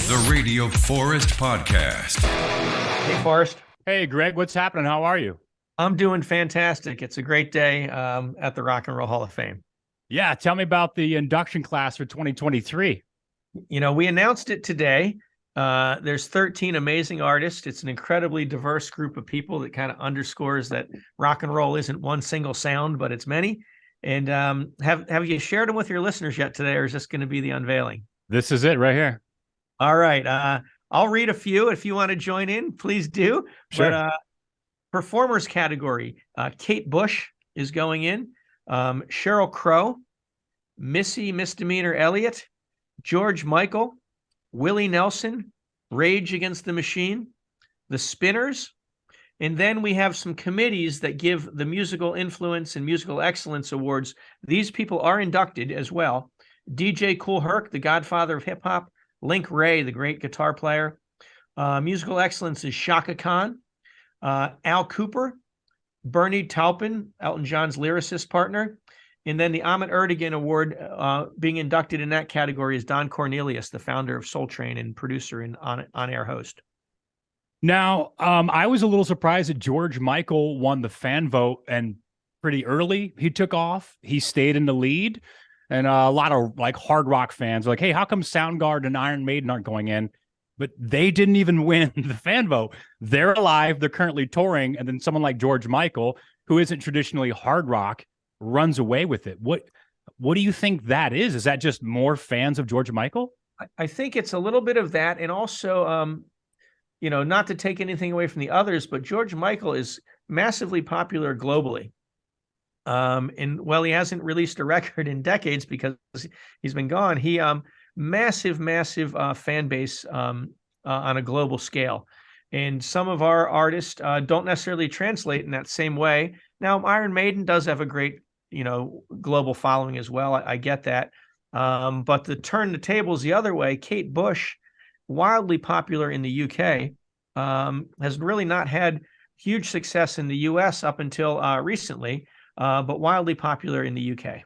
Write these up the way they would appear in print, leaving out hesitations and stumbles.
The Radio Forest Podcast. Hey, Forrest. Hey, Greg, what's happening? How are you? I'm doing fantastic. It's a great day at the Rock and Roll Hall of Fame. Yeah, tell me about the induction class for 2023. You know, we announced it today. There's 13 amazing artists. It's an incredibly diverse group of people that kind of underscores that rock and roll isn't one single sound, but it's many. And have you shared them with your listeners yet today, or is this going to be the unveiling? This is it right here. All right. I'll read a few. If you want to join in, please do. Sure. But performers category, Kate Bush is going in. Sheryl Crow, Missy Misdemeanor Elliott, George Michael, Willie Nelson, Rage Against the Machine, The Spinners. And then we have some committees that give the Musical Influence and Musical Excellence Awards. These people are inducted as well. DJ Kool Herc, the godfather of hip hop. Link Wray, the great guitar player. Musical Excellence is Shaka Khan. Al Cooper, Bernie Taupin, Elton John's lyricist partner. And then the Ahmet Ertegun Award being inducted in that category is Don Cornelius, the founder of Soul Train and producer and on-air host. Now, I was a little surprised that George Michael won the fan vote, and pretty early he took off. He stayed in the lead, and a lot of like hard rock fans were like, hey, how come Soundgarden and Iron Maiden aren't going in? But they didn't even win the fan vote. They're alive. They're currently touring. And then someone like George Michael, who isn't traditionally hard rock, runs away with it. What do you think that is? Is that just more fans of George Michael? I think it's a little bit of that. And also, not to take anything away from the others, but George Michael is massively popular globally. And while he hasn't released a record in decades because he's been gone, he massive fan base on a global scale. And some of our artists don't necessarily translate in that same way. Now, Iron Maiden does have a great, global following as well. I get that. But to turn the tables the other way, Kate Bush, wildly popular in the UK, has really not had huge success in the US up until recently, but wildly popular in the UK.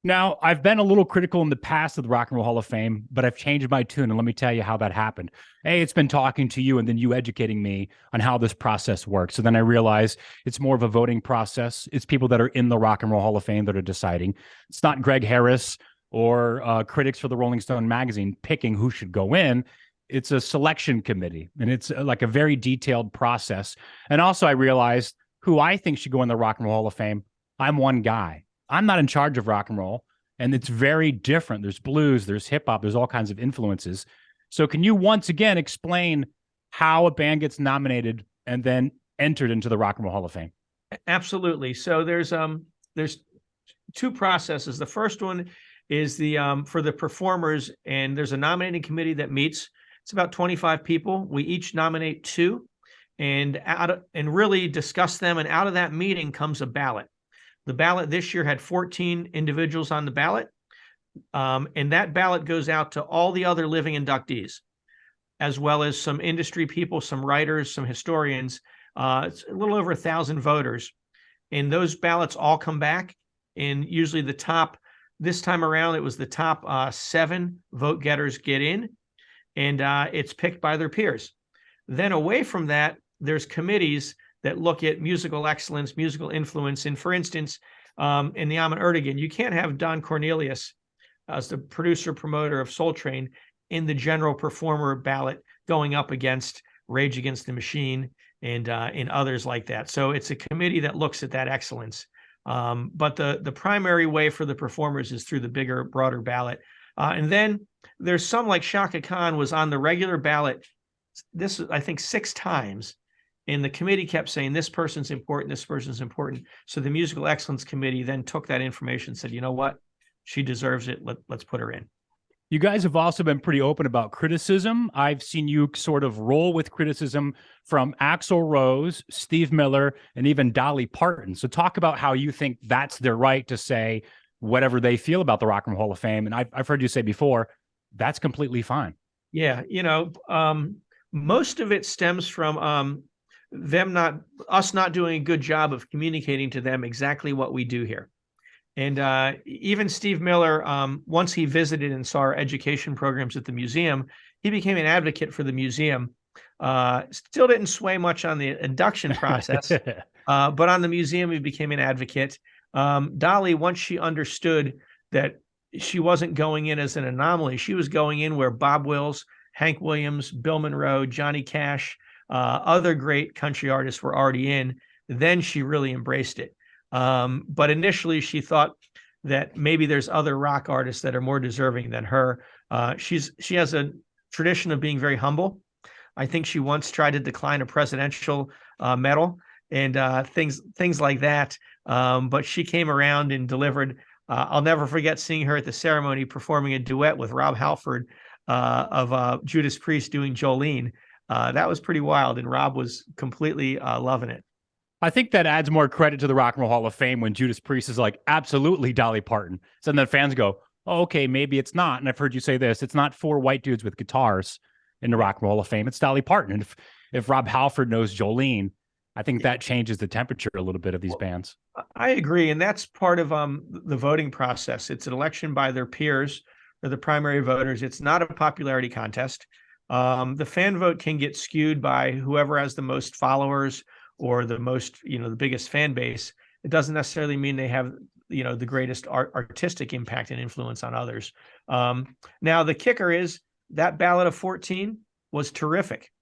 Now, I've been a little critical in the past of the Rock and Roll Hall of Fame, but I've changed my tune, and let me tell you how that happened. It's been talking to you and then you educating me on how this process works. So then I realized it's more of a voting process. It's people that are in the Rock and Roll Hall of Fame that are deciding. It's not Greg Harris or critics for the Rolling Stone magazine picking who should go in. It's a selection committee, and it's like a very detailed process. And also I realized who I think should go in the Rock and Roll Hall of Fame. I'm one guy. I'm not in charge of rock and roll, and it's very different. There's blues, there's hip hop, there's all kinds of influences. So can you once again explain how a band gets nominated and then entered into the Rock and Roll Hall of Fame? Absolutely. So there's two processes. The first one is the for the performers, and there's a nominating committee that meets. It's about 25 people. We each nominate two, and really discuss them. And out of that meeting comes a ballot. The ballot this year had 14 individuals on the ballot, and that ballot goes out to all the other living inductees, as well as some industry people, some writers, some historians. It's a little over 1,000 voters, and those ballots all come back. And usually this time around, it was the top 7 vote getters get in, and it's picked by their peers. Then away from that, there's committees that look at musical excellence, musical influence. And for instance, in the Ahmet Ertegun, you can't have Don Cornelius as the producer promoter of Soul Train in the general performer ballot going up against Rage Against the Machine and others like that. So it's a committee that looks at that excellence. But the primary way for the performers is through the bigger, broader ballot. And then there's some, like Shaka Khan was on the regular ballot, this I think 6 times. And the committee kept saying, this person's important, this person's important. So the Musical Excellence Committee then took that information and said, you know what? She deserves it. Let's put her in. You guys have also been pretty open about criticism. I've seen you sort of roll with criticism from Axl Rose, Steve Miller, and even Dolly Parton. So talk about how you think that's their right to say whatever they feel about the Rock and Roll Hall of Fame. And I've heard you say before, that's completely fine. Yeah. Most of it stems from us not doing a good job of communicating to them exactly what we do here. And even Steve Miller, once he visited and saw our education programs at the museum, he became an advocate for the museum. Still didn't sway much on the induction process, but on the museum, he became an advocate. Dolly, once she understood that she wasn't going in as an anomaly, she was going in where Bob Wills, Hank Williams, Bill Monroe, Johnny Cash, other great country artists were already in, then she really embraced it. But initially, she thought that maybe there's other rock artists that are more deserving than her. She has a tradition of being very humble. I think she once tried to decline a presidential medal and things like that. But she came around and delivered. I'll never forget seeing her at the ceremony performing a duet with Rob Halford of Judas Priest doing Jolene. That was pretty wild, and Rob was completely loving it. I think that adds more credit to the Rock and Roll Hall of Fame when Judas Priest is like, absolutely Dolly Parton. So then fans go, oh, okay, maybe it's not. And I've heard you say this. It's not four white dudes with guitars in the Rock and Roll Hall of Fame. It's Dolly Parton. And if Rob Halford knows Jolene, I think that changes the temperature a little bit of these bands. I agree. And that's part of the voting process. It's an election by their peers or the primary voters. It's not a popularity contest. The fan vote can get skewed by whoever has the most followers or the most, the biggest fan base. It doesn't necessarily mean they have, the greatest artistic impact and influence on others. Now, the kicker is that ballot of 14 was terrific.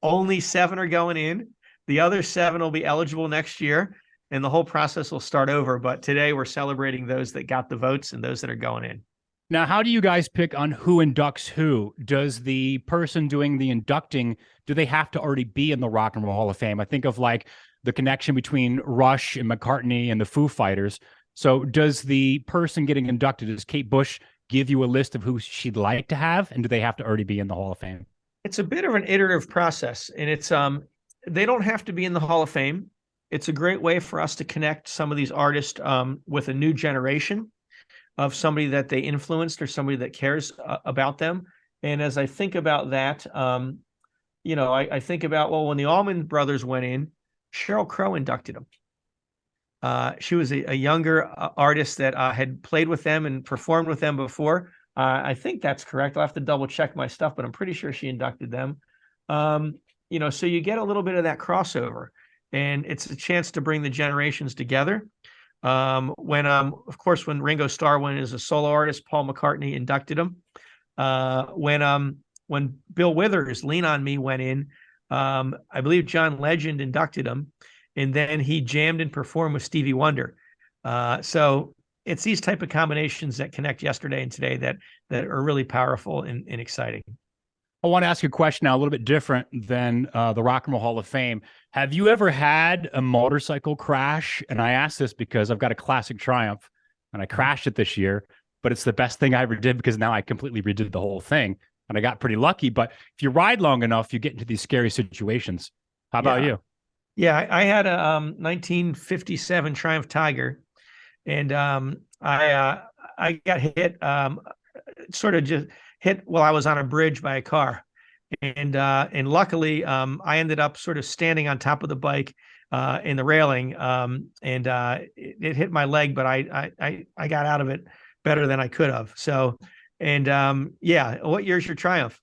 Only 7 are going in. The other 7 will be eligible next year, and the whole process will start over. But today we're celebrating those that got the votes and those that are going in. Now, how do you guys pick on who inducts who? Does the person doing the inducting, do they have to already be in the Rock and Roll Hall of Fame? I think of like the connection between Rush and McCartney and the Foo Fighters. So does the person getting inducted, does Kate Bush give you a list of who she'd like to have? And do they have to already be in the Hall of Fame? It's a bit of an iterative process, and it's they don't have to be in the Hall of Fame. It's a great way for us to connect some of these artists with a new generation of somebody that they influenced or somebody that cares about them. And as I think about that, I think about, well, when the Allman Brothers went in, Sheryl Crow inducted them. She was a younger artist that had played with them and performed with them before. I think that's correct. I'll have to double check my stuff, but I'm pretty sure she inducted them. So you get a little bit of that crossover, and it's a chance to bring the generations together. Of course, when Ringo Starr went as a solo artist, Paul McCartney inducted him. When Bill Withers, Lean on Me, went in, I believe John Legend inducted him, and then he jammed and performed with Stevie Wonder. So it's these type of combinations that connect yesterday and today that are really powerful and exciting. I want to ask you a question now, a little bit different than the Rock and Roll Hall of Fame. Have you ever had a motorcycle crash? And I ask this because I've got a classic Triumph, and I crashed it this year, but it's the best thing I ever did because now I completely redid the whole thing, and I got pretty lucky. But if you ride long enough, you get into these scary situations. How about you? Yeah, I had a 1957 Triumph Tiger, and I got hit, sort of just hit while I was on a bridge by a car, and luckily I ended up sort of standing on top of the bike in the railing, and it hit my leg, but I got out of it better than I could have. So, and what year's your Triumph?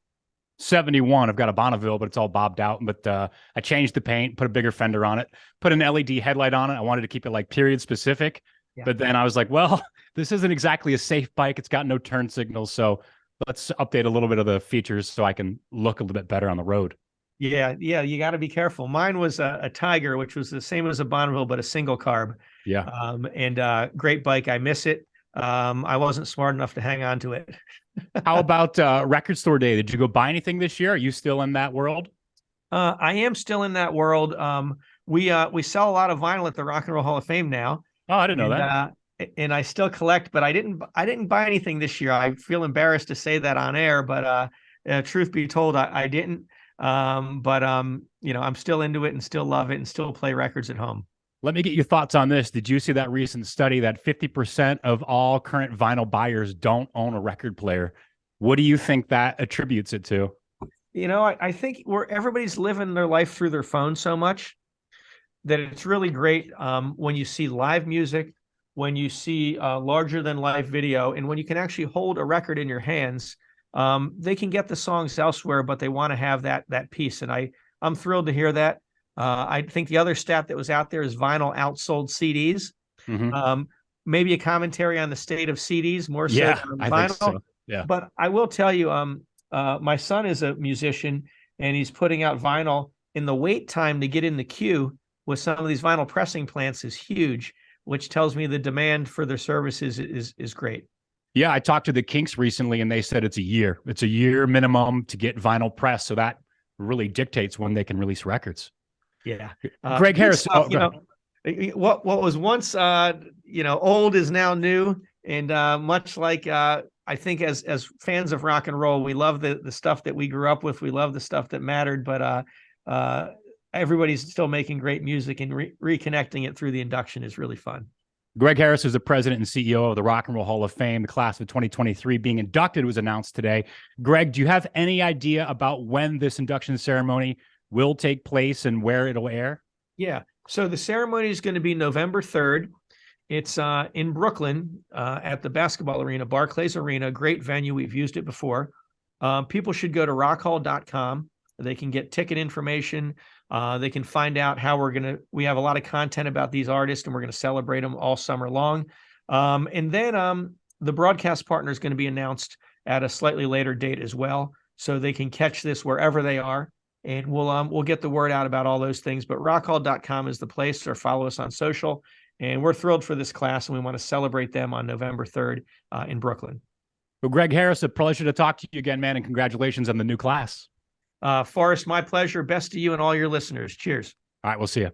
71. I've got a Bonneville, but it's all bobbed out. But I changed the paint, put a bigger fender on it, put an LED headlight on it. I wanted to keep it like period specific. Yeah. But then I was like, well, this isn't exactly a safe bike. It's got no turn signals. So let's update a little bit of the features so I can look a little bit better on the road. Yeah. You got to be careful. Mine was a Tiger, which was the same as a Bonneville, but a single carb. Yeah. And great bike. I miss it. I wasn't smart enough to hang on to it. How about record store day? Did you go buy anything this year? Are you still in that world? I am still in that world. We sell a lot of vinyl at the Rock and Roll Hall of Fame now. Oh, I didn't know that. And I still collect, but I didn't buy anything this year. I feel embarrassed to say that on air, but truth be told, I didn't. But I'm still into it and still love it and still play records at home. Let me get your thoughts on this. Did you see that recent study that 50% of all current vinyl buyers don't own a record player? What do you think that attributes it to? I think everybody's living their life through their phone so much that it's really great when you see live music when you see a larger than life video, and when you can actually hold a record in your hands. They can get the songs elsewhere, but they want to have that piece. And I'm thrilled to hear that. I think the other stat that was out there is vinyl outsold CDs. Mm-hmm. Maybe a commentary on the state of CDs more so Yeah, than I vinyl. think so. Yeah. But I will tell you, my son is a musician and he's putting out vinyl, and the wait time to get in the queue with some of these vinyl pressing plants is huge, which tells me the demand for their services is great. Yeah, I talked to the Kinks recently and they said it's a year. It's a year minimum to get vinyl press. So that really dictates when they can release records. Yeah. Greg Harris, stuff, what was once old is now new, and much like I think as fans of rock and roll, we love the stuff that we grew up with. We love the stuff that mattered, but everybody's still making great music, and reconnecting it through the induction is really fun. Greg Harris is the president and CEO of the Rock and Roll Hall of Fame. The class of 2023 being inducted was announced today. Greg, do you have any idea about when this induction ceremony will take place and where it'll air? Yeah. So the ceremony is going to be November 3rd. It's in Brooklyn at the basketball arena, Barclays Arena, great venue. We've used it before. People should go to rockhall.com. They can get ticket information. They can find out how we have a lot of content about these artists, and we're going to celebrate them all summer long. And then the broadcast partner is going to be announced at a slightly later date as well, so they can catch this wherever they are. And we'll get the word out about all those things. But rockhall.com is the place, or follow us on social. And we're thrilled for this class, and we want to celebrate them on November 3rd in Brooklyn. Well, Greg Harris, a pleasure to talk to you again, man, and congratulations on the new class. Forrest, my pleasure. Best to you and all your listeners. Cheers. All right, we'll see you.